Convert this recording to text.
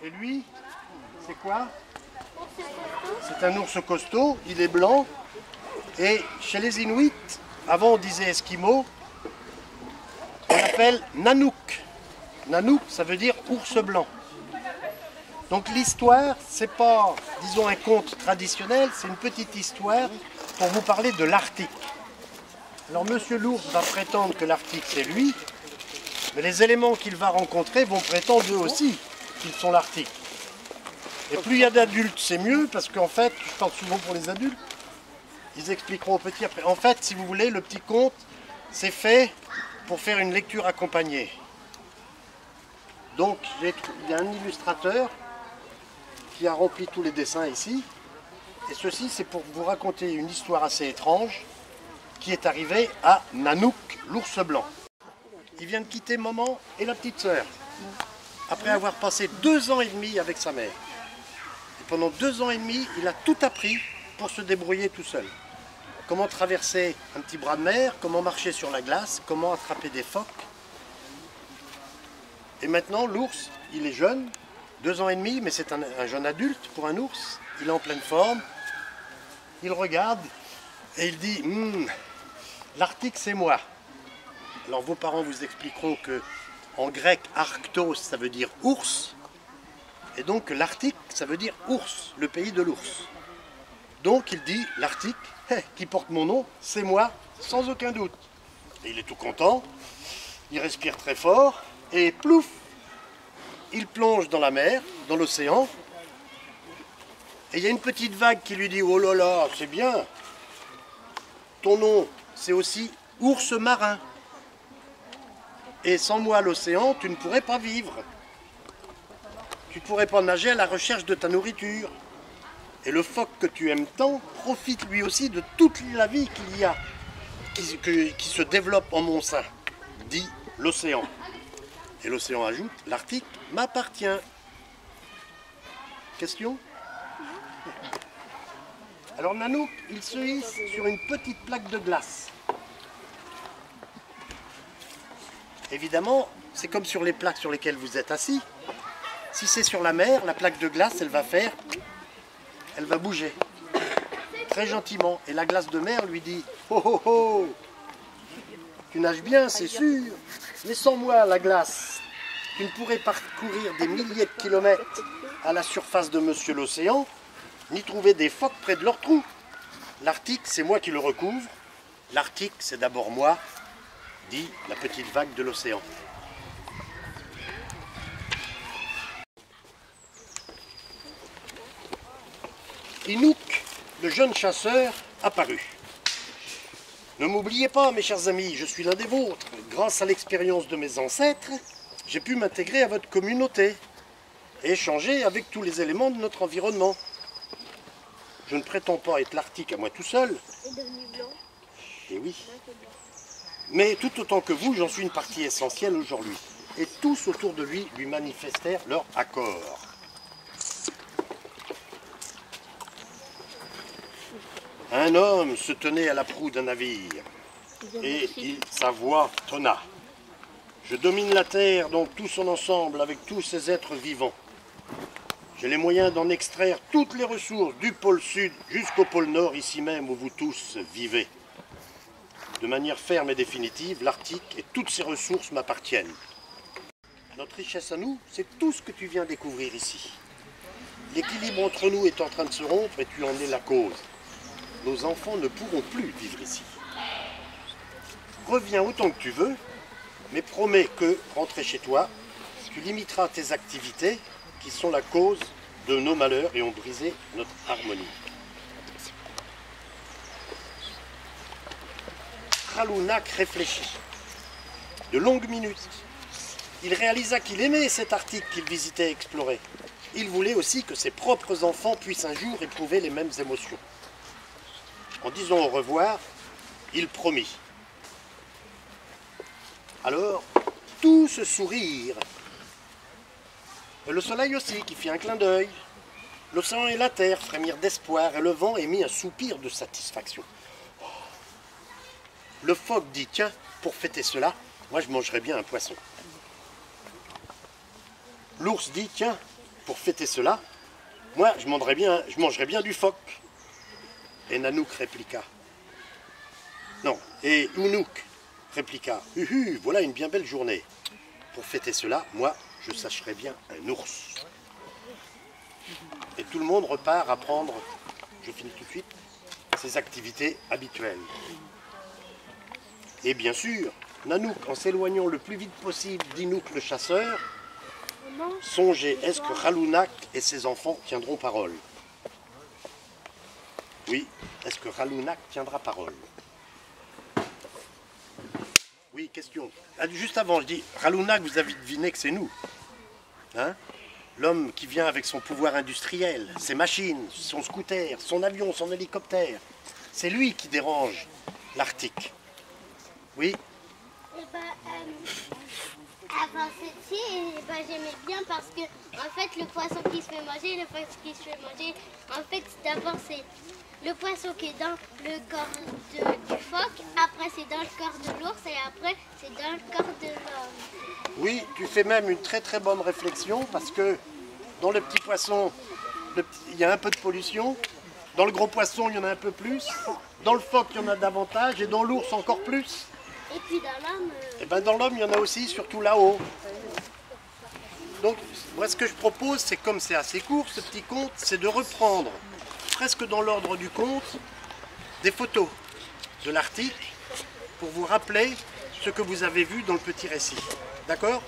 Et lui, c'est quoi? C'est un ours costaud, il est blanc. Et chez les Inuits, avant on disait Esquimau, on l'appelle Nanook. Nanook, ça veut dire ours blanc. Donc l'histoire, c'est pas, disons, un conte traditionnel, c'est une petite histoire pour vous parler de l'Arctique. Alors Monsieur l'ours va prétendre que l'Arctique c'est lui, mais les éléments qu'il va rencontrer vont prétendre eux aussi qu'ils sont l'Arctique. Et plus il y a d'adultes, c'est mieux, parce qu'en fait, je parle souvent pour les adultes, ils expliqueront aux petits après. En fait, si vous voulez, le petit conte, c'est fait pour faire une lecture accompagnée. Donc, il y a un illustrateur qui a rempli tous les dessins ici. Et ceci, c'est pour vous raconter une histoire assez étrange qui est arrivée à Nanook, l'ours blanc. Il vient de quitter maman et la petite sœur, après avoir passé 2 ans et demi avec sa mère. Et pendant 2 ans et demi, il a tout appris pour se débrouiller tout seul. Comment traverser un petit bras de mer, comment marcher sur la glace, comment attraper des phoques. Et maintenant, l'ours, il est jeune, 2 ans et demi, mais c'est un jeune adulte pour un ours. Il est en pleine forme, il regarde et il dit « l'Arctique, c'est moi ». Alors vos parents vous expliqueront que en grec, arctos, ça veut dire ours. Et donc l'Arctique, ça veut dire ours, le pays de l'ours. Donc il dit, l'Arctique, qui porte mon nom, c'est moi, sans aucun doute. Et il est tout content, il respire très fort, et plouf, il plonge dans la mer, dans l'océan. Et il y a une petite vague qui lui dit, oh là là, c'est bien, ton nom, c'est aussi ours marin. Et sans moi, l'océan, tu ne pourrais pas vivre. Tu ne pourrais pas nager à la recherche de ta nourriture. Et le phoque que tu aimes tant profite lui aussi de toute la vie qu'il y a, qui se développe en mon sein, dit l'océan. Et l'océan ajoute, l'Arctique m'appartient. Question? Alors Nanook, il se hisse sur une petite plaque de glace. Évidemment, c'est comme sur les plaques sur lesquelles vous êtes assis. Si c'est sur la mer, la plaque de glace, elle va bouger. Très gentiment. Et la glace de mer lui dit, oh oh oh, tu nages bien, c'est sûr, mais sans moi, la glace, tu ne pourrais parcourir des milliers de kilomètres à la surface de Monsieur l'Océan, ni trouver des phoques près de leur trou. L'Arctique, c'est moi qui le recouvre. L'Arctique, c'est d'abord moi, dit la petite vague de l'océan. Inuk, le jeune chasseur, apparut. Ne m'oubliez pas, mes chers amis, je suis l'un des vôtres. Grâce à l'expérience de mes ancêtres, j'ai pu m'intégrer à votre communauté et échanger avec tous les éléments de notre environnement. Je ne prétends pas être l'Arctique à moi tout seul. Il est devenu blanc. Eh oui. Mais tout autant que vous, j'en suis une partie essentielle aujourd'hui. Et tous autour de lui manifestèrent leur accord. Un homme se tenait à la proue d'un navire, et sa voix tonna. Je domine la terre dans tout son ensemble, avec tous ses êtres vivants. J'ai les moyens d'en extraire toutes les ressources, du pôle sud jusqu'au pôle nord, ici même où vous tous vivez. De manière ferme et définitive, l'Arctique et toutes ses ressources m'appartiennent. Notre richesse à nous, c'est tout ce que tu viens découvrir ici. L'équilibre entre nous est en train de se rompre et tu en es la cause. Nos enfants ne pourront plus vivre ici. Reviens autant que tu veux, mais promets que, rentré chez toi, tu limiteras tes activités qui sont la cause de nos malheurs et ont brisé notre harmonie. Kralounak réfléchit. De longues minutes. Il réalisa qu'il aimait cet Arctique qu'il visitait et explorait. Il voulait aussi que ses propres enfants puissent un jour éprouver les mêmes émotions. En disant au revoir, il promit. Alors, tous sourirent. Et le soleil aussi, qui fit un clin d'œil. L'océan et la terre frémirent d'espoir et le vent émit un soupir de satisfaction. Le phoque dit, tiens, pour fêter cela, moi je mangerais bien un poisson. L'ours dit, tiens, pour fêter cela, moi je mangerais bien du phoque. Et Nanook répliqua. Non, et Unouk répliqua. Voilà une bien belle journée. Pour fêter cela, moi je sacherais bien un ours. Et tout le monde repart à prendre, je finis tout de suite, ses activités habituelles. Et bien sûr, Nanook, en s'éloignant le plus vite possible d'Inouk le chasseur, songeait, est-ce que Ralounak et ses enfants tiendront parole? Oui, est-ce que Ralounak tiendra parole? Oui, question. Ah, juste avant, je dis, Ralounak, vous avez deviné que c'est nous. Hein? L'homme qui vient avec son pouvoir industriel, ses machines, son scooter, son avion, son hélicoptère. C'est lui qui dérange l'Arctique. Oui? Avant ceci, j'aimais bien parce que en fait le poisson qui se fait manger, en fait d'abord c'est le poisson qui est dans le corps du phoque, après c'est dans le corps de l'ours et après c'est dans le corps de l'homme. Oui, tu fais même une très très bonne réflexion parce que dans le petit poisson, il y a un peu de pollution, dans le gros poisson il y en a un peu plus, dans le phoque il y en a davantage et dans l'ours encore plus. Et puis dans l'homme... Et bien dans l'homme, il y en a aussi, surtout là-haut. Donc, moi ce que je propose, c'est comme c'est assez court, ce petit conte, c'est de reprendre, presque dans l'ordre du conte, des photos de l'Arctique pour vous rappeler ce que vous avez vu dans le petit récit. D'accord ?